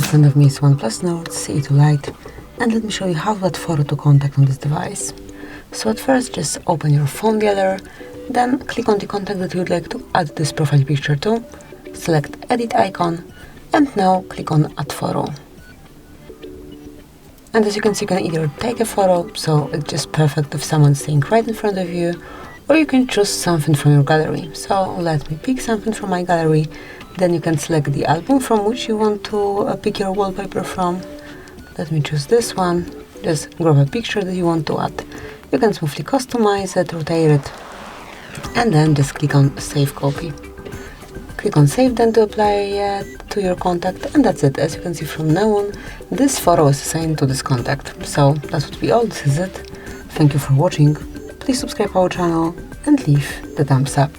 front of me is OnePlus Nord CE to Lite, and let me show you how to add photo to contact on this device. So at first just open your phone gallery, then click on the contact that you would like to add this profile picture to, select edit icon, and now click on add photo. And as you can see, you can either take a photo, so it's just perfect if someone's staying right in front of you, or you can choose something from your gallery. So let me pick something from my gallery, then you can select the album from which you want to pick your wallpaper from. Let me choose this one, just grab a picture that you want to add. You can smoothly customize it, rotate it, and then just click on save copy. Click on save then to apply to your contact, and that's it. As you can see, from now on this photo is assigned to this contact. So that would be all. This is it. Thank you for watching. Please subscribe our channel and leave the thumbs up.